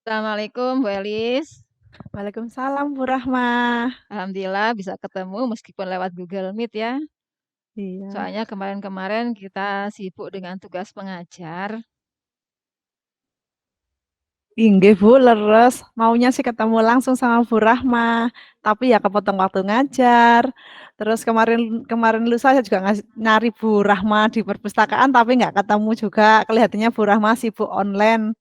Assalamualaikum Bu Elis. Waalaikumsalam Bu Rahma. Alhamdulillah bisa ketemu meskipun lewat Google Meet ya. Iya. Soalnya kemarin-kemarin kita sibuk dengan tugas pengajar. Inggih Bu, leres. Maunya sih ketemu langsung sama Bu Rahma. Tapi ya kepotong waktu ngajar. Terus kemarin kemarin lusa saya juga nyari Bu Rahma di perpustakaan tapi nggak ketemu juga. Kelihatannya Bu Rahma sibuk online.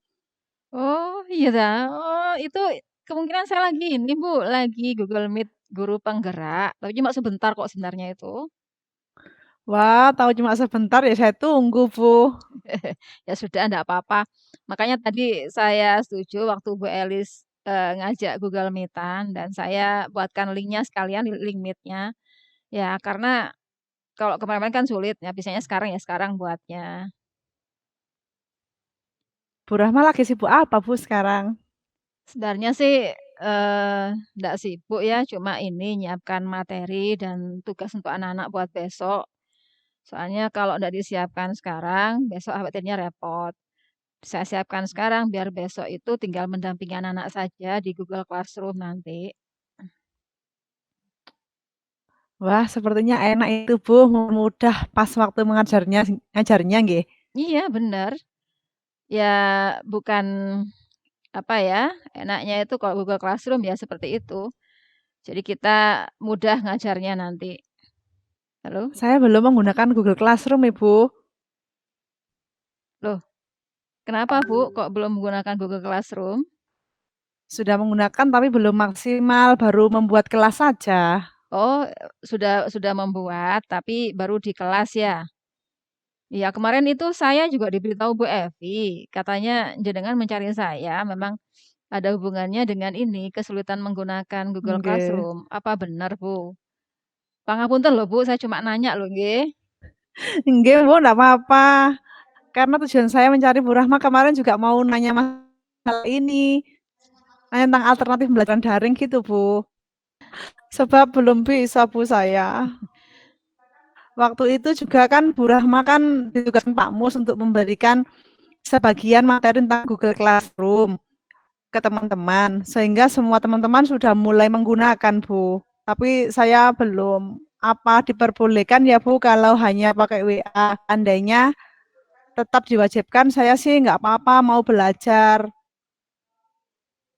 Oh iya dah. Oh itu kemungkinan saya lagi ini Bu, lagi Google Meet guru penggerak. Tapi cuma sebentar kok sebenarnya itu. Wah, tahu cuma sebentar ya saya tunggu Bu. Ya sudah, enggak apa-apa. Makanya tadi saya setuju waktu Bu Elis ngajak Google Meet-an dan saya buatkan linknya sekalian, link Meet-nya. Ya karena kalau kemarin kan sulit, ya biasanya sekarang ya sekarang buatnya. Bu Rahma lagi sibuk apa Bu sekarang? Sebenarnya sih, nggak sibuk ya, cuma ini nyiapkan materi dan tugas untuk anak-anak buat besok. Soalnya kalau nggak disiapkan sekarang, besok khawatirnya repot. Saya siapkan sekarang biar besok itu tinggal mendampingi anak-anak saja di Google Classroom nanti. Wah, sepertinya enak itu Bu, mudah pas waktu ngajarnya nggih. Iya bener, ya bukan apa ya, enaknya itu kalau Google Classroom ya seperti itu. Jadi kita mudah ngajarnya nanti. Halo? Saya belum menggunakan Google Classroom, Ibu. Loh, kenapa Bu kok belum menggunakan Google Classroom? Sudah menggunakan tapi belum maksimal, baru membuat kelas saja. Oh, sudah membuat, tapi baru di kelas ya? Iya, kemarin itu saya juga diberitahu Bu Evi, katanya jenengan mencari saya memang ada hubungannya dengan ini, kesulitan menggunakan Google Nggih. Classroom. Apa benar, Bu? Pangapunten loh Bu, saya cuma nanya loh nggih. Nggih, Bu, enggak apa-apa. Karena tujuan saya mencari Bu Rahma kemarin juga mau nanya masalah ini, nanya tentang alternatif pembelajaran daring gitu, Bu. Sebab belum bisa, Bu, saya. Waktu itu juga kan Bu Rahma kan ditugaskan Pak Mus untuk memberikan sebagian materi tentang Google Classroom ke teman-teman, sehingga semua teman-teman sudah mulai menggunakan, Bu. Tapi saya belum. Apa diperbolehkan ya, Bu, kalau hanya pakai WA? Andainya tetap diwajibkan, saya sih nggak apa-apa mau belajar.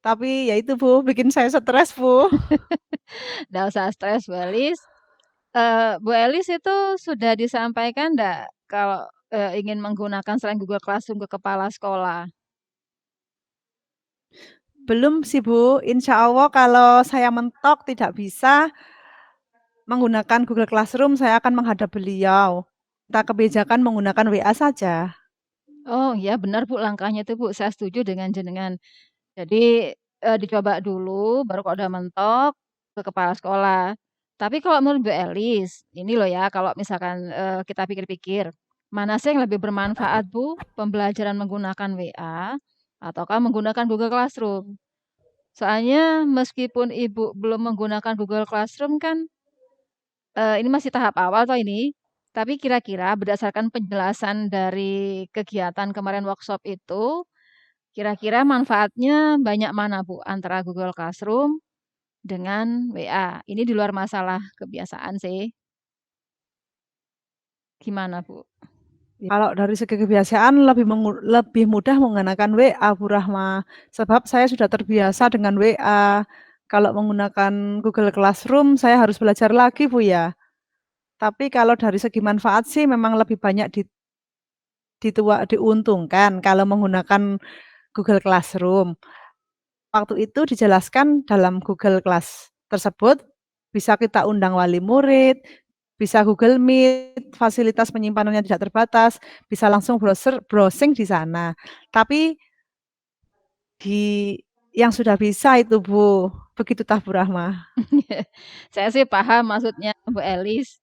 Tapi ya itu, Bu, bikin saya stres, Bu. Nggak usah stres, Bu Elis. Bu Elis itu sudah disampaikan nggak kalau ingin menggunakan selain Google Classroom ke kepala sekolah? Belum sih, Bu. Insya Allah kalau saya mentok tidak bisa menggunakan Google Classroom, saya akan menghadap beliau. Kita kebijakan menggunakan WA saja. Oh ya benar Bu, langkahnya itu Bu, saya setuju dengan jenengan. Jadi, dicoba dulu, baru kalau udah mentok, ke kepala sekolah. Tapi kalau menurut Bu Elis, ini loh ya, kalau misalkan, kita pikir-pikir, mana sih yang lebih bermanfaat Bu, pembelajaran menggunakan WA, ataukah menggunakan Google Classroom? Soalnya meskipun Ibu belum menggunakan Google Classroom kan, ini masih tahap awal toh ini, tapi kira-kira berdasarkan penjelasan dari kegiatan kemarin workshop itu, kira-kira manfaatnya banyak mana, Bu, antara Google Classroom dengan WA? Ini di luar masalah kebiasaan sih. Gimana, Bu? Kalau dari segi kebiasaan lebih mudah menggunakan WA, Bu Rahma. Sebab saya sudah terbiasa dengan WA. Kalau menggunakan Google Classroom, saya harus belajar lagi, Bu ya. Tapi kalau dari segi manfaat sih memang lebih banyak diuntungkan kalau menggunakan Google Classroom. Waktu itu dijelaskan dalam Google Class tersebut, bisa kita undang wali murid, bisa Google Meet, fasilitas penyimpanannya tidak terbatas, bisa langsung browsing di sana. Tapi di yang sudah bisa itu Bu, begitu tah Bu Rahma. Saya sih paham maksudnya Bu Elis,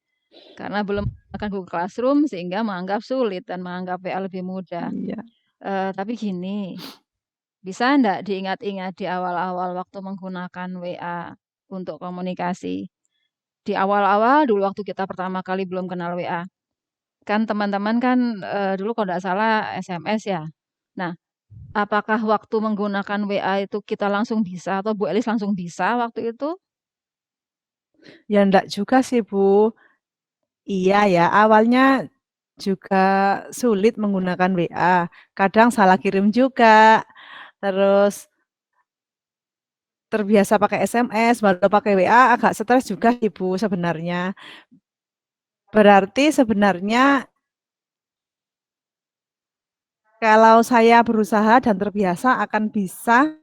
karena belum menggunakan Google Classroom sehingga menganggap sulit dan menganggap WA lebih mudah. Iya. Tapi gini, bisa ndak diingat-ingat di awal-awal waktu menggunakan WA untuk komunikasi? Di awal-awal dulu waktu kita pertama kali belum kenal WA. Kan teman-teman kan, dulu kalau nggak salah SMS ya. Nah, Apakah waktu menggunakan WA itu kita langsung bisa atau Bu Elis langsung bisa waktu itu? Ya ndak juga sih, Bu. Iya ya, awalnya juga sulit menggunakan WA, kadang salah kirim juga, terus terbiasa pakai SMS, baru pakai WA agak stres juga sih, Bu, sebenarnya. Berarti sebenarnya kalau saya berusaha dan terbiasa akan bisa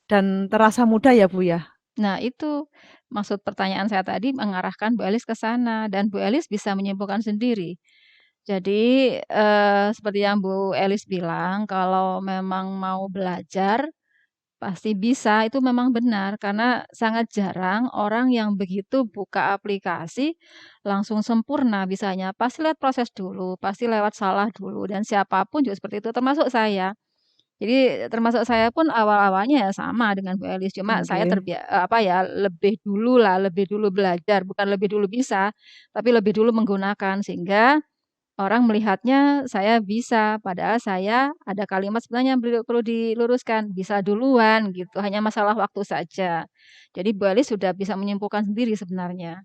dan terasa mudah ya, Bu, ya? Nah itu, maksud pertanyaan saya tadi mengarahkan Bu Elis ke sana dan Bu Elis bisa menyimpulkan sendiri. Jadi, seperti yang Bu Elis bilang kalau memang mau belajar pasti bisa, itu memang benar karena sangat jarang orang yang begitu buka aplikasi langsung sempurna bisanya. Pasti lewat proses dulu, pasti lewat salah dulu dan siapapun juga seperti itu termasuk saya. Jadi termasuk saya pun awal-awalnya ya sama dengan Bu Elis, cuma saya Oke. apa ya, lebih dulu lah, lebih dulu belajar, bukan lebih dulu bisa, tapi lebih dulu menggunakan sehingga orang melihatnya saya bisa, padahal saya ada kalimat sebenarnya yang perlu diluruskan, bisa duluan gitu, hanya masalah waktu saja. Jadi Bu Elis sudah bisa menyimpulkan sendiri sebenarnya.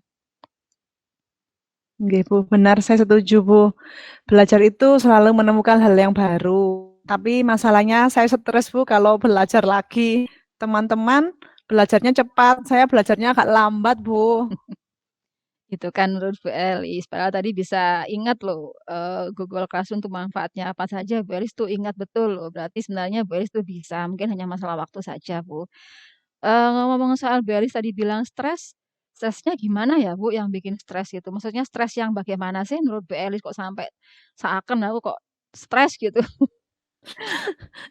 Nggih, Bu, benar saya setuju, Bu. Belajar itu selalu menemukan hal yang baru, tapi masalahnya saya stres, Bu, kalau belajar lagi. Teman-teman belajarnya cepat, saya belajarnya agak lambat, Bu. Gitu kan menurut Bu Elis, padahal tadi bisa ingat loh, Google Classroom tuh manfaatnya apa saja Bu Elis tuh ingat betul loh, berarti sebenarnya Bu Elis tuh bisa, mungkin hanya masalah waktu saja Bu. Ngomong soal Bu Elis tadi bilang stres, stresnya gimana ya Bu yang bikin stres itu? Maksudnya stres yang bagaimana sih menurut Bu Elis kok sampai seakan aku kok stres gitu?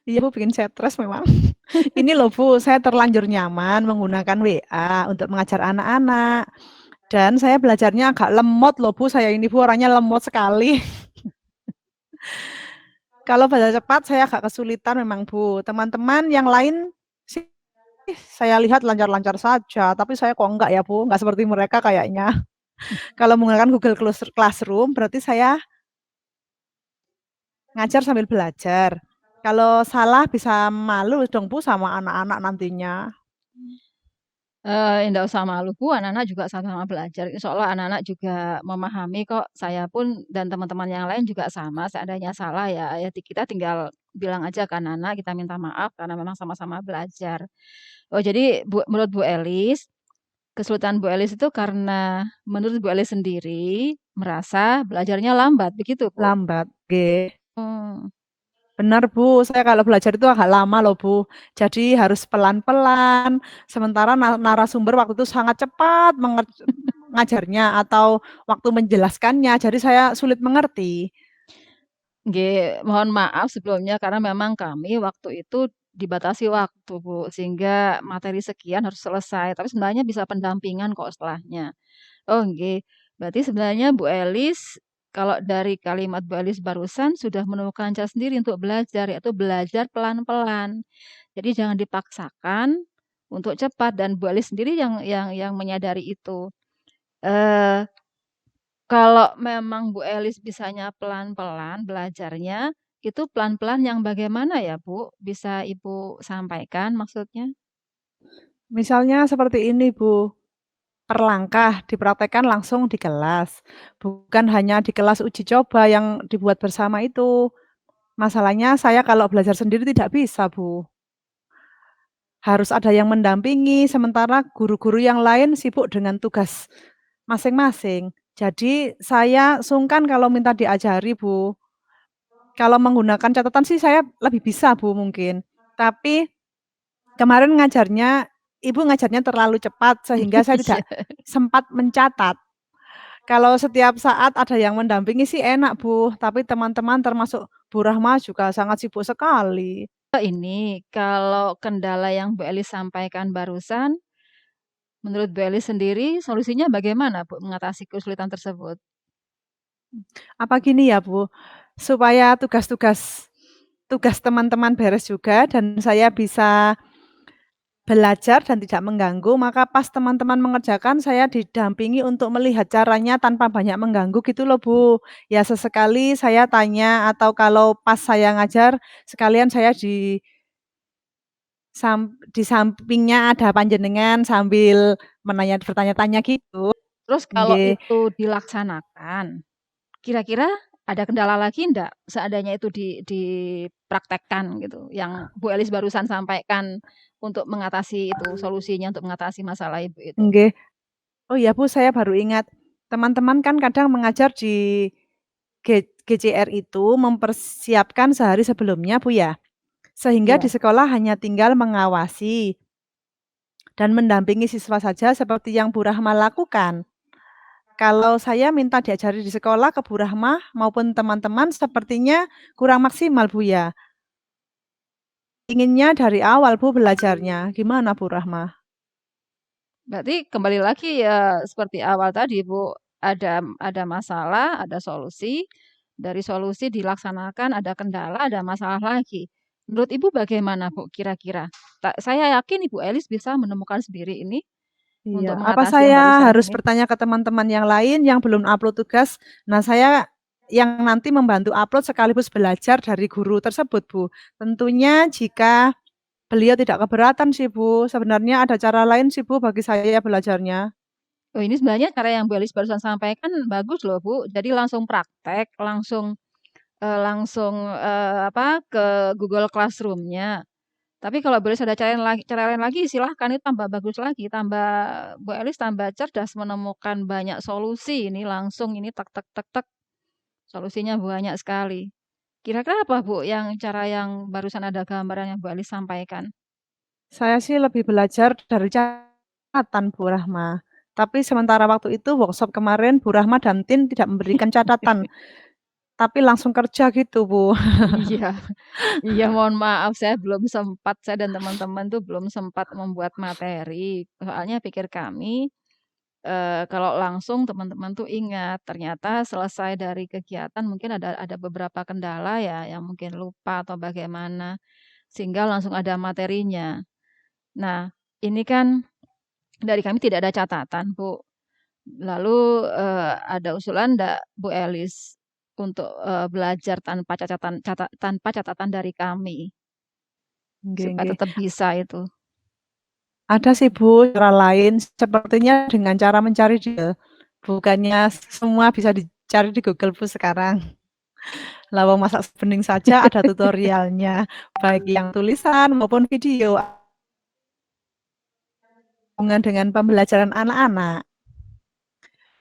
Iya, Bu, bikin saya stres memang. Ini loh, Bu, saya terlanjur nyaman menggunakan WA untuk mengajar anak-anak. Dan saya belajarnya agak lemot loh, Bu. Saya ini, Bu, orangnya lemot sekali. Kalau belajar cepat saya agak kesulitan memang, Bu. Teman-teman yang lain sih saya lihat lancar-lancar saja, tapi saya kok enggak ya, Bu, enggak seperti mereka kayaknya. Kalau menggunakan Google Classroom berarti saya ngajar sambil belajar. Kalau salah bisa malu dong, Bu, sama anak-anak nantinya. Nggak usah malu Bu, anak-anak juga sama-sama belajar, insya Allah anak-anak juga memahami kok, saya pun dan teman-teman yang lain juga sama, seandainya salah ya kita tinggal bilang aja ke anak-anak, kita minta maaf karena memang sama-sama belajar. Oh jadi menurut Bu Elis, kesulitan Bu Elis itu karena menurut Bu Elis sendiri merasa belajarnya lambat, begitu Bu? Lambat, nggih. Oh. Benar, Bu, saya kalau belajar itu agak lama loh, Bu. Jadi harus pelan-pelan, sementara narasumber waktu itu sangat cepat ngajarnya atau waktu menjelaskannya, jadi saya sulit mengerti. Nggih, mohon maaf sebelumnya karena memang kami waktu itu dibatasi waktu, Bu, sehingga materi sekian harus selesai, tapi sebenarnya bisa pendampingan kok setelahnya. Oh nggih, berarti sebenarnya Bu Elis, kalau dari kalimat Bu Elis barusan sudah menemukan cara sendiri untuk belajar, yaitu belajar pelan-pelan. Jadi jangan dipaksakan untuk cepat dan Bu Elis sendiri yang menyadari itu. Eee Kalau memang Bu Elis bisanya pelan-pelan belajarnya, itu pelan-pelan yang bagaimana ya, Bu? Bisa Ibu sampaikan maksudnya? Misalnya seperti ini, Bu, per langkah dipraktekkan langsung di kelas, bukan hanya di kelas uji coba yang dibuat bersama itu. Masalahnya saya kalau belajar sendiri tidak bisa, Bu. Harus ada yang mendampingi, sementara guru-guru yang lain sibuk dengan tugas masing-masing. Jadi saya sungkan kalau minta diajari, Bu. Kalau menggunakan catatan sih saya lebih bisa, Bu, mungkin. Tapi kemarin Ibu ngajarnya terlalu cepat sehingga saya tidak Iya. sempat mencatat. Kalau setiap saat ada yang mendampingi sih enak, Bu, tapi teman-teman termasuk Bu Rahma juga sangat sibuk sekali. Ini, kalau kendala yang Bu Elis sampaikan barusan, menurut Bu Elis sendiri solusinya bagaimana, Bu, mengatasi kesulitan tersebut? Apa gini ya, Bu, supaya tugas teman-teman beres juga dan saya bisa belajar dan tidak mengganggu, maka pas teman-teman mengerjakan saya didampingi untuk melihat caranya tanpa banyak mengganggu gitu loh, Bu. Ya sesekali saya tanya atau kalau pas saya ngajar sekalian saya di sampingnya ada panjenengan sambil bertanya-tanya gitu. Terus kalau Nggih. itu dilaksanakan, kira-kira ada kendala lagi ndak seandainya itu dipraktekkan gitu, yang Bu Elis barusan sampaikan untuk mengatasi itu, solusinya untuk mengatasi masalah Ibu itu? Nggih. Oh iya, Bu, saya baru ingat. Teman-teman kan kadang mengajar di GCR itu mempersiapkan sehari sebelumnya, Bu, ya. Sehingga di Iya. sekolah hanya tinggal mengawasi dan mendampingi siswa saja seperti yang Bu Rahma lakukan. Kalau saya minta diajari di sekolah ke Bu Rahma maupun teman-teman sepertinya kurang maksimal, Bu, ya. Inginnya dari awal, Bu, belajarnya. Gimana, Bu Rahma? Berarti kembali lagi ya seperti awal tadi Bu, ada masalah, ada solusi, dari solusi dilaksanakan ada kendala, ada masalah lagi. Menurut Ibu bagaimana Bu kira-kira? Saya yakin Ibu Elis bisa menemukan sendiri ini untuk Iya, apa mengatasi yang saya barusan harus ini. bertanya ke teman-teman yang lain yang belum upload tugas? Nah, saya yang nanti membantu upload sekaligus belajar dari guru tersebut, Bu. Tentunya jika beliau tidak keberatan sih, Bu. Sebenarnya ada cara lain sih, Bu, bagi saya belajarnya. Oh ini sebenarnya cara yang Bu Elis barusan sampaikan bagus loh Bu, jadi langsung praktek, langsung apa, ke Google Classroom-nya. Tapi kalau boleh ada cara lain lagi silahkan, itu tambah bagus lagi, tambah Bu Elis tambah cerdas menemukan banyak solusi, ini langsung ini tek tek tek tek, solusinya banyak sekali. Kira-kira apa Bu yang cara yang barusan ada gambaran yang Bu Elis sampaikan? Saya sih lebih belajar dari catatan, Bu Rahma. Tapi sementara waktu itu workshop kemarin Bu Rahma dan tim tidak memberikan catatan, tapi langsung kerja gitu, Bu. Iya iya mohon maaf saya dan teman-teman tuh belum sempat membuat materi. Soalnya pikir kami, kalau langsung teman-teman tuh ingat, ternyata selesai dari kegiatan mungkin ada beberapa kendala ya, yang mungkin lupa atau bagaimana, sehingga langsung ada materinya. Nah, ini kan dari kami tidak ada catatan, Bu. Lalu, ada usulan ndak Bu Elis untuk, belajar tanpa catatan dari kami, Nggih supaya nggih. tetap bisa itu? Ada sih, Bu, cara lain sepertinya dengan cara mencari di bukannya semua bisa dicari di Google, Bu, sekarang. Lawang masak bening saja ada tutorialnya, baik yang tulisan maupun video, hubungan dengan pembelajaran anak-anak.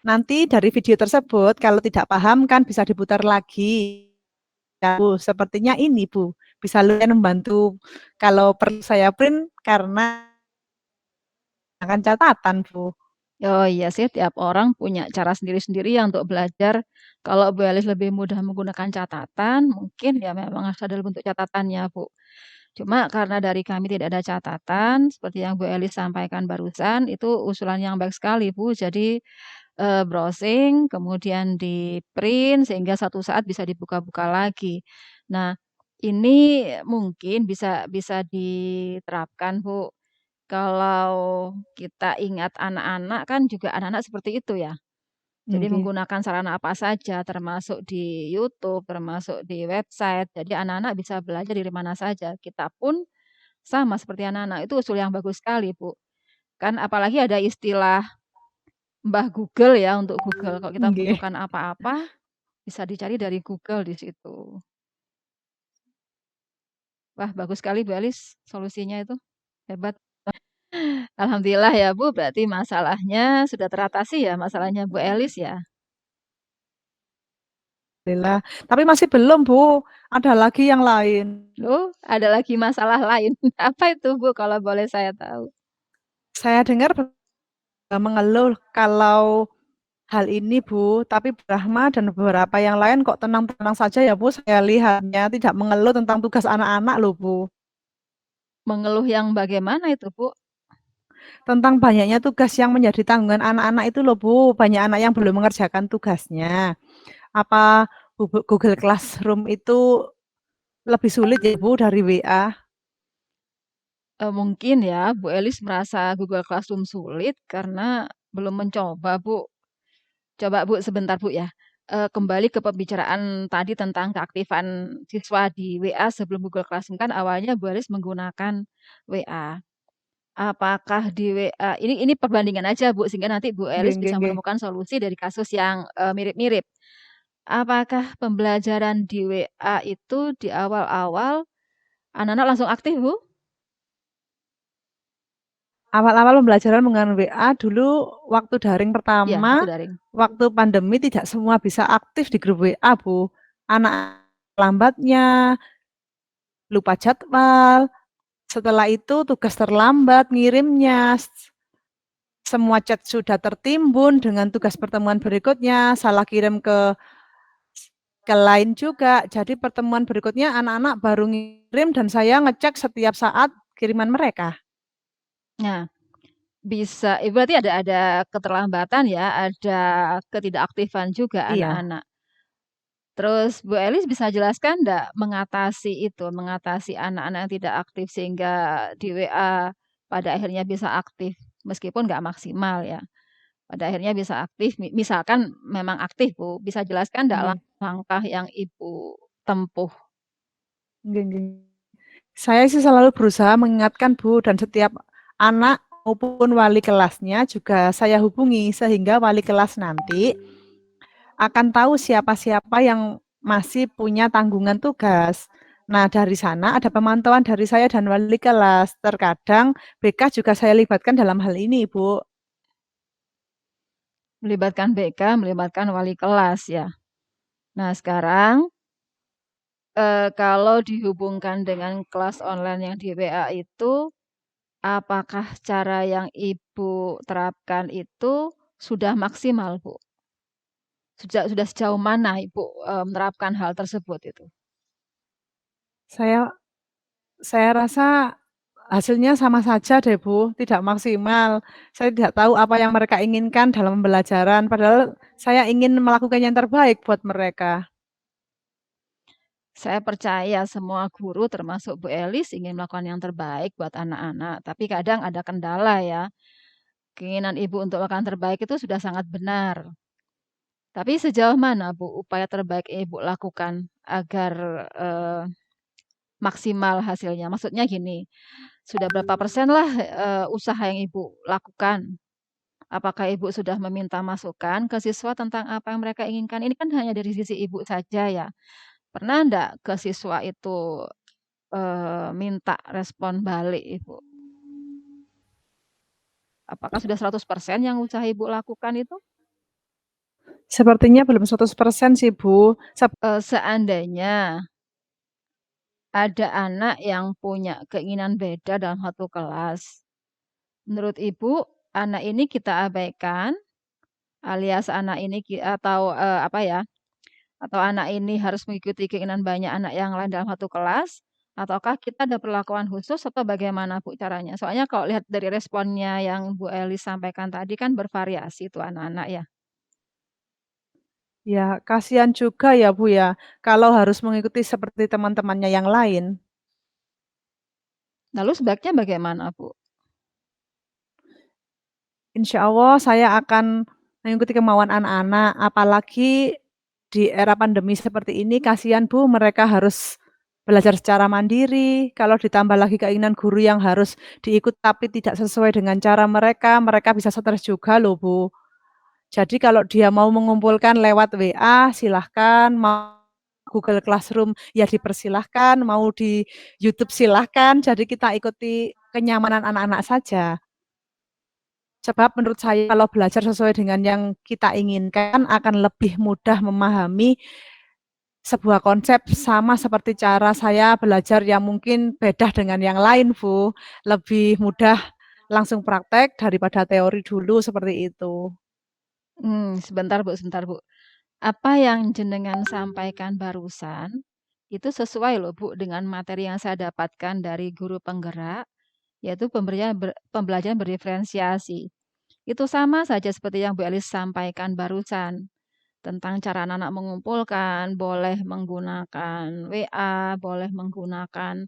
Nanti dari video tersebut kalau tidak paham kan bisa diputar lagi. Ya, Bu, sepertinya ini, Bu, bisa lumayan membantu kalau perlu saya print karena akan catatan, Bu. Oh iya sih, tiap orang punya cara sendiri-sendiri ya untuk belajar. Kalau Bu Elis lebih mudah menggunakan catatan, mungkin ya memang harus ada bentuk catatannya, Bu. Cuma karena dari kami tidak ada catatan, seperti yang Bu Elis sampaikan barusan, itu usulan yang baik sekali, Bu. Jadi, browsing, kemudian di-print, sehingga suatu saat bisa dibuka-buka lagi. Nah, ini mungkin bisa bisa diterapkan, Bu. Kalau kita ingat anak-anak kan juga anak-anak seperti itu ya. Jadi Nggih, menggunakan sarana apa saja termasuk di YouTube, termasuk di website. Jadi anak-anak bisa belajar dari mana saja. Kita pun sama seperti anak-anak. Itu usul yang bagus sekali, Bu. Kan apalagi ada istilah Mbah Google ya untuk Google. Kalau kita nggih. membutuhkan apa-apa bisa dicari dari Google di situ. Wah, bagus sekali Bu Elis solusinya itu. Hebat. Alhamdulillah ya Bu, berarti masalahnya sudah teratasi ya, masalahnya Bu Elis ya? Alhamdulillah. Tapi masih belum, Bu, ada lagi yang lain. Oh, ada lagi masalah lain. Apa itu Bu, kalau boleh saya tahu? Saya dengar mengeluh kalau hal ini, Bu, tapi Bu Rahma dan beberapa yang lain kok tenang-tenang saja ya, Bu, saya lihatnya tidak mengeluh tentang tugas anak-anak loh, Bu. Mengeluh yang bagaimana itu Bu? Tentang banyaknya tugas yang menjadi tanggungan anak-anak itu loh, Bu, banyak anak yang belum mengerjakan tugasnya. Apa Google Classroom itu lebih sulit ya, Bu, dari WA? Mungkin ya Bu Elis merasa Google Classroom sulit karena belum mencoba, Bu. Coba Bu, sebentar Bu ya, kembali ke pembicaraan tadi tentang keaktifan siswa di WA sebelum Google Classroom. Kan awalnya Bu Elis menggunakan WA. Apakah di WA ini perbandingan aja Bu, sehingga nanti Bu Nggih Elis nggih bisa nggih. menemukan solusi dari kasus yang, mirip-mirip. Apakah pembelajaran di WA itu di awal-awal anak-anak langsung aktif, Bu? Awal-awal pembelajaran menggunakan WA dulu waktu daring Iya, waktu pertama, daring. waktu pandemi tidak semua bisa aktif di grup WA, Bu. Anak lambatnya, lupa jadwal, setelah itu tugas terlambat ngirimnya, semua chat sudah tertimbun dengan tugas pertemuan berikutnya, salah kirim ke lain juga. Jadi pertemuan berikutnya anak-anak baru ngirim dan saya ngecek setiap saat kiriman mereka. Nah, bisa berarti ada keterlambatan ya, ada ketidakaktifan juga Iya. anak-anak. Terus Bu Elis bisa jelaskan ndak mengatasi itu, mengatasi anak-anak yang tidak aktif sehingga di WA pada akhirnya bisa aktif, meskipun nggak maksimal ya, pada akhirnya bisa aktif, misalkan memang aktif Bu, bisa jelaskan ndak Nggih, langkah yang Ibu tempuh? nggih nggih. Saya sih selalu berusaha mengingatkan Bu dan setiap anak maupun wali kelasnya juga saya hubungi sehingga wali kelas nanti akan tahu siapa-siapa yang masih punya tanggungan tugas. Nah, dari sana ada pemantauan dari saya dan wali kelas. Terkadang BK juga saya libatkan dalam hal ini, Bu. Melibatkan BK, melibatkan wali kelas ya. Nah sekarang, kalau dihubungkan dengan kelas online yang di WA itu, apakah cara yang Ibu terapkan itu sudah maksimal, Bu? Sudah sejauh mana Ibu, menerapkan hal tersebut itu? Saya saya rasa hasilnya sama saja deh, Bu, tidak maksimal. Saya tidak tahu apa yang mereka inginkan dalam pembelajaran, padahal saya ingin melakukan yang terbaik buat mereka. Saya percaya semua guru termasuk Bu Elis ingin melakukan yang terbaik buat anak-anak, tapi kadang ada kendala ya. Keinginan Ibu untuk melakukan terbaik itu sudah sangat benar. Tapi sejauh mana Bu upaya terbaik yang Ibu lakukan agar, eee, maksimal hasilnya? Maksudnya gini, sudah berapa persenlah, usaha yang Ibu lakukan? Apakah Ibu sudah meminta masukan ke siswa tentang apa yang mereka inginkan? Ini kan hanya dari sisi Ibu saja ya. Pernah ndak ke siswa itu, minta respon balik Ibu? Apakah sudah 100% yang usaha Ibu lakukan itu? Sepertinya belum 100% sih, Bu. Seandainya ada anak yang punya keinginan beda dalam satu kelas, menurut Ibu, anak ini kita abaikan, alias anak ini atau, apa ya, atau anak ini harus mengikuti keinginan banyak anak yang lain dalam satu kelas, ataukah kita ada perlakuan khusus atau bagaimana Bu caranya? Soalnya kalau lihat dari responnya yang Bu Elis sampaikan tadi kan bervariasi tuh anak-anak ya. Ya, kasihan juga ya, Bu, ya, kalau harus mengikuti seperti teman-temannya yang lain. Lalu sebaiknya bagaimana Bu? Insya Allah saya akan mengikuti kemauan anak-anak, apalagi di era pandemi seperti ini, kasihan Bu, mereka harus belajar secara mandiri, kalau ditambah lagi keinginan guru yang harus diikut tapi tidak sesuai dengan cara mereka, mereka bisa stres juga loh, Bu. Jadi kalau dia mau mengumpulkan lewat WA, silahkan, mau Google Classroom ya dipersilahkan, mau di YouTube silahkan, jadi kita ikuti kenyamanan anak-anak saja. Sebab menurut saya kalau belajar sesuai dengan yang kita inginkan akan lebih mudah memahami sebuah konsep sama seperti cara saya belajar yang mungkin beda dengan yang lain, Bu. Lebih mudah langsung praktek daripada teori dulu seperti itu. Sebentar Bu, sebentar Bu. Apa yang jenengan sampaikan barusan, itu sesuai loh Bu dengan materi yang saya dapatkan dari guru penggerak, yaitu pembelajaran berdiferensiasi. Itu sama saja seperti yang Bu Elis sampaikan barusan, tentang cara anak-anak mengumpulkan, boleh menggunakan WA, boleh menggunakan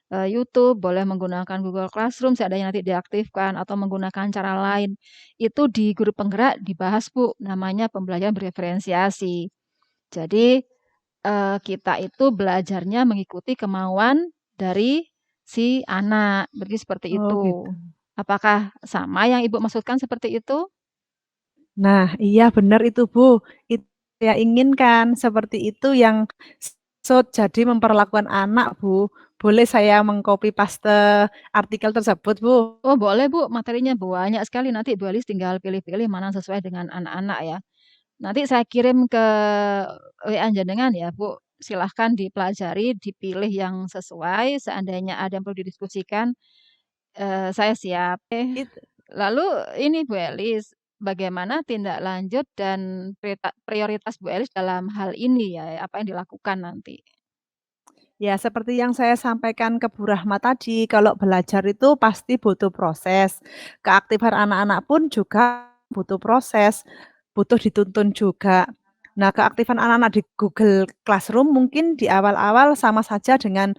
YouTube, boleh menggunakan Google Classroom seandainya nanti diaktifkan atau menggunakan cara lain. Itu di guru penggerak dibahas, Bu, namanya pembelajaran bereferensiasi. Jadi, kita itu belajarnya mengikuti kemauan dari si anak, berarti seperti Oh gitu. itu. Apakah sama yang Ibu maksudkan seperti itu? Nah, iya benar itu, Bu. Itu saya inginkan seperti itu yang jadi memperlakukan anak, Bu. Boleh saya mengcopy paste artikel tersebut, Bu? Oh boleh Bu, materinya banyak sekali, nanti Bu Elis tinggal pilih-pilih mana sesuai dengan anak-anak ya. Nanti saya kirim ke WA jenengan ya Bu, silahkan dipelajari, dipilih yang sesuai, seandainya ada yang perlu didiskusikan, saya siap. Itu. Lalu ini Bu Elis, bagaimana tindak lanjut dan prioritas Bu Elis dalam hal ini ya, apa yang dilakukan nanti? Ya, seperti yang saya sampaikan ke Bu Rahma tadi, kalau belajar itu pasti butuh proses. Keaktifan anak-anak pun juga butuh proses, butuh dituntun juga. Nah, keaktifan anak-anak di Google Classroom mungkin di awal-awal sama saja dengan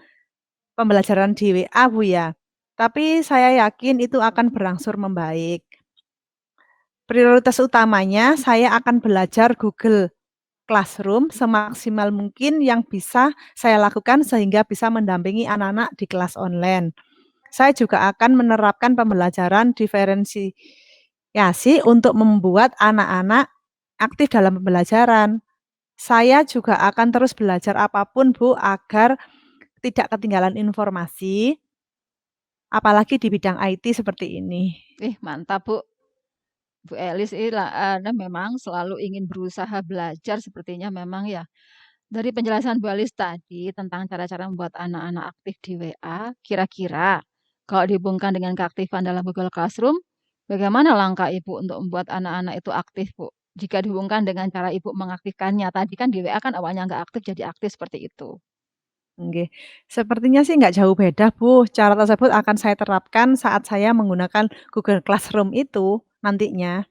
pembelajaran di WA, Bu ya. Tapi saya yakin itu akan berangsur membaik. Prioritas utamanya saya akan belajar Google Classroom semaksimal mungkin yang bisa saya lakukan sehingga bisa mendampingi anak-anak di kelas online. Saya juga akan menerapkan pembelajaran diferensiasi untuk membuat anak-anak aktif dalam pembelajaran. Saya juga akan terus belajar apapun, Bu, agar tidak ketinggalan informasi, apalagi di bidang IT seperti ini. Mantap Bu. Bu Elis ini memang selalu ingin berusaha belajar sepertinya memang ya. Dari penjelasan Bu Elis tadi tentang cara-cara membuat anak-anak aktif di WA, kira-kira kalau dihubungkan dengan keaktifan dalam Google Classroom, bagaimana langkah Ibu untuk membuat anak-anak itu aktif, Bu? Jika dihubungkan dengan cara Ibu mengaktifkannya, tadi kan di WA kan awalnya nggak aktif jadi aktif seperti itu. Oke, sepertinya sih nggak jauh beda, Bu. Cara tersebut akan saya terapkan saat saya menggunakan Google Classroom itu nantinya.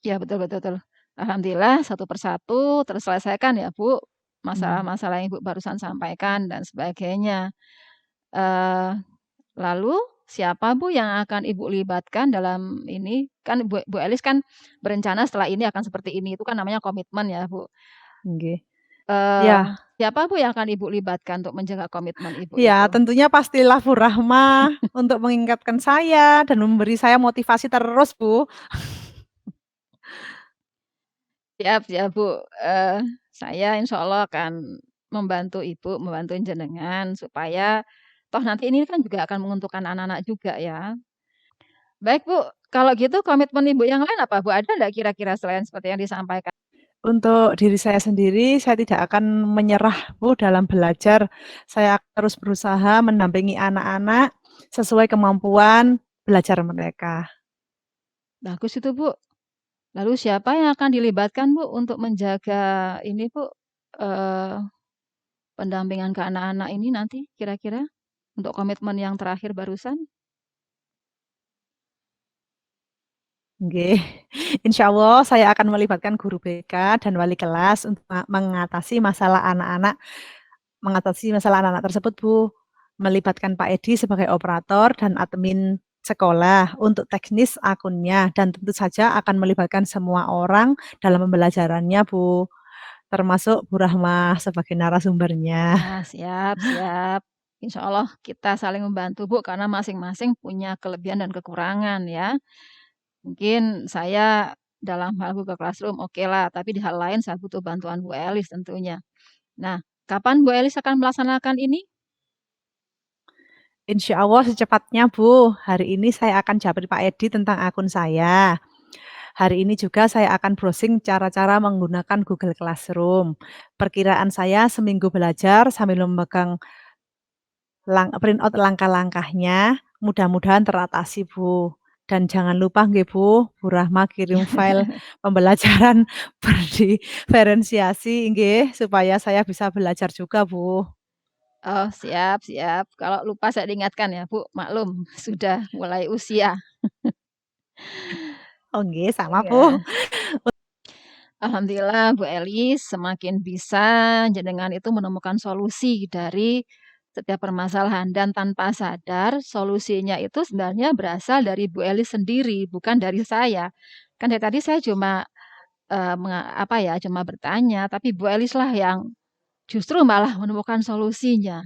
Ya betul betul betul. Alhamdulillah satu persatu terselesaikan ya, Bu, Mmm, masalah-masalah yang Ibu barusan sampaikan dan sebagainya. Eee, lalu siapa, Bu, yang akan Ibu libatkan dalam ini? Kan Bu Elis kan berencana setelah ini akan seperti ini, itu kan namanya komitmen ya, Bu. nggih. Eee, Iya siapa, Bu, yang akan Ibu libatkan untuk menjaga komitmen Ibu iya, itu? tentunya pastilah Bu Rahma untuk mengingatkan saya dan memberi saya motivasi terus, Bu. Siap siap, Bu, saya insya Allah akan membantu Ibu, membantu jenengan supaya toh nanti ini kan juga akan menguntungkan anak-anak juga ya. Baik, Bu, kalau gitu komitmen Ibu yang lain apa, Bu? Ada nggak kira-kira selain seperti yang disampaikan? Untuk diri saya sendiri, saya tidak akan menyerah, Bu, dalam belajar. Saya akan terus berusaha mendampingi anak-anak sesuai kemampuan belajar mereka. Bagus itu, Bu. Lalu siapa yang akan dilibatkan, Bu, untuk menjaga ini, Bu, eee, pendampingan ke anak-anak ini nanti kira-kira untuk komitmen yang terakhir barusan? Nggih, insyaallah saya akan melibatkan guru BK dan wali kelas untuk mengatasi masalah anak-anak tersebut, Bu. Melibatkan Pak Edi sebagai operator dan admin sekolah untuk teknis akunnya dan tentu saja akan melibatkan semua orang dalam pembelajarannya, Bu, termasuk Bu Rahmah sebagai narasumbernya. Ah, siap siap. Insya Allah kita saling membantu, Bu, karena masing-masing punya kelebihan dan kekurangan ya. Mungkin saya dalam hal Google Classroom okelah, tapi di hal lain saya butuh bantuan Bu Elis tentunya. Nah, kapan Bu Elis akan melaksanakan ini? Insya Allah secepatnya, Bu. Hari ini saya akan japri Pak Edi tentang akun saya. Hari ini juga saya akan browsing cara-cara menggunakan Google Classroom. Perkiraan saya seminggu belajar sambil memegang printout langkah-langkahnya, mudah-mudahan teratasi, Bu. Dan jangan lupa nggih, Bu Rahma kirim file pembelajaran berdiferensiasi nggih, supaya saya bisa belajar juga, Bu. Oh, siap siap. Kalau lupa saya diingatkan ya, Bu, maklum sudah mulai usia. Oh nggih, sama, Bu. Iya. Alhamdulillah Bu Elis semakin bisa jenengan itu menemukan solusi dari setiap permasalahan dan tanpa sadar solusinya itu sebenarnya berasal dari Bu Elis sendiri, bukan dari saya. Kan dari tadi saya cuma, apa ya, cuma bertanya, tapi Bu Elis lah yang justru malah menemukan solusinya.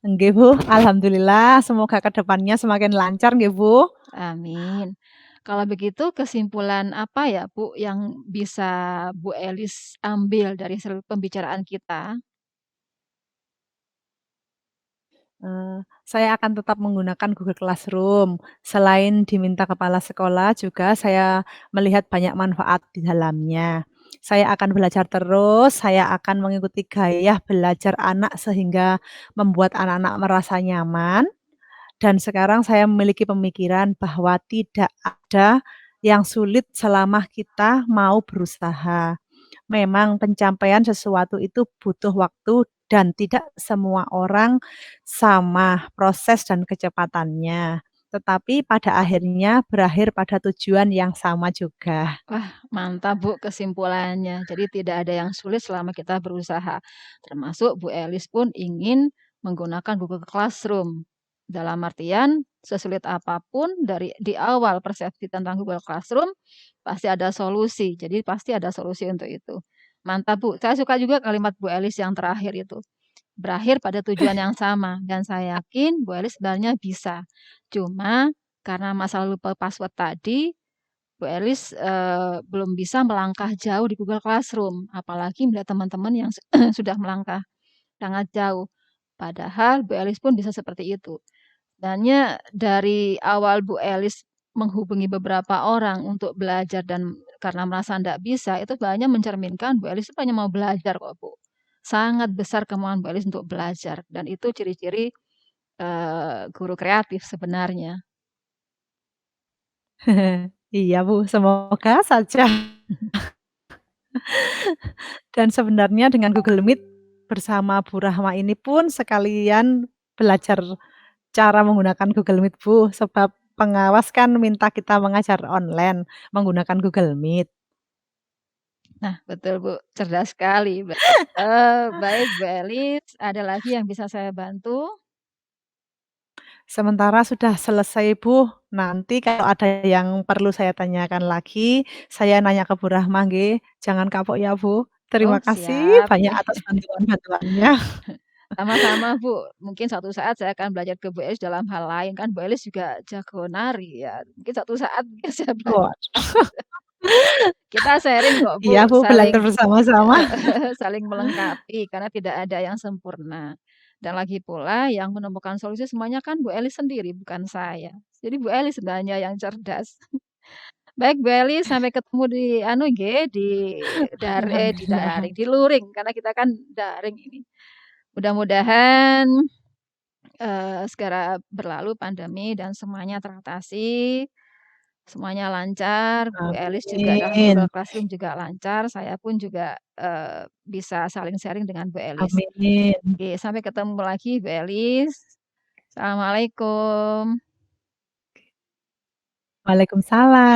Nggih, Bu, alhamdulillah semoga ke depannya semakin lancar nggih, Bu. Amin. Kalau begitu kesimpulan apa ya, Bu, yang bisa Bu Elis ambil dari seluruh pembicaraan kita? Saya akan tetap menggunakan Google Classroom. Selain diminta kepala sekolah, juga saya melihat banyak manfaat di dalamnya. Saya akan belajar terus, saya akan mengikuti gaya belajar anak sehingga membuat anak-anak merasa nyaman. Dan sekarang saya memiliki pemikiran bahwa tidak ada yang sulit selama kita mau berusaha. Memang pencapaian sesuatu itu butuh waktu dan tidak semua orang sama proses dan kecepatannya. Tetapi pada akhirnya berakhir pada tujuan yang sama juga. Wah, mantap Bu kesimpulannya. Jadi tidak ada yang sulit selama kita berusaha. Termasuk Bu Elis pun ingin menggunakan Google Classroom. Dalam artian, sesulit apapun dari di awal persepsi tentang Google Classroom, pasti ada solusi. Jadi pasti ada solusi untuk itu. Mantap Bu. Saya suka juga kalimat Bu Elis yang terakhir itu. Berakhir pada tujuan yang sama. Dan saya yakin Bu Elis sebenarnya bisa. Cuma karena masalah lupa password tadi, Bu Elis, belum bisa melangkah jauh di Google Classroom, apalagi melihat teman-teman yang sudah melangkah sangat jauh. Padahal Bu Elis pun bisa seperti itu. Sebenarnya dari awal Bu Elis menghubungi beberapa orang untuk belajar dan karena merasa ndak bisa, itu sebenarnya mencerminkan Bu Elis itu hanya mau belajar kok, Bu. Sangat besar kemauan Bu Elis untuk belajar dan itu ciri-ciri, guru kreatif sebenarnya. Iya, Bu, semoga saja. Dan sebenarnya dengan Google Meet bersama Bu Rahma ini pun sekalian belajar cara menggunakan Google Meet, Bu, sebab pengawas kan minta kita mengajar online menggunakan Google Meet. Nah, betul, Bu, cerdas sekali. Baik, Bu Elis, ada lagi yang bisa saya bantu? Sementara sudah selesai, Bu. Nanti kalau ada yang perlu saya tanyakan lagi, saya nanya ke Bu Rahma nggih. Jangan kapok ya, Bu. Oh, Terima kasih siap. banyak atas bantuan-bantuannya. Sama-sama, Bu. Mungkin suatu saat saya akan belajar ke Bu Elis dalam hal lain, kan Bu Elis juga jago nari ya. Mungkin suatu saat mungkin saya belajar. Wah, Kita sharing kok, iya, Bu, Bu, belajar bersama-sama. saling melengkapi karena tidak ada yang sempurna. Dan lagi pula yang menemukan solusi semuanya kan Bu Elis sendiri, bukan saya. Jadi Bu Elis sebenarnya yang cerdas. Baik Bu Elis, sampai ketemu di anu nggih, di daring, di luring, karena kita kan daring ini. Mudah-mudahan, segera berlalu pandemi dan semuanya teratasi, semuanya lancar, Bu Elis juga dalam Google Amin, Classroom juga lancar, saya pun juga, bisa saling sharing dengan Bu Elis. amin. Oke, sampai ketemu lagi Bu Elis. Assalamualaikum. Waalaikumsalam.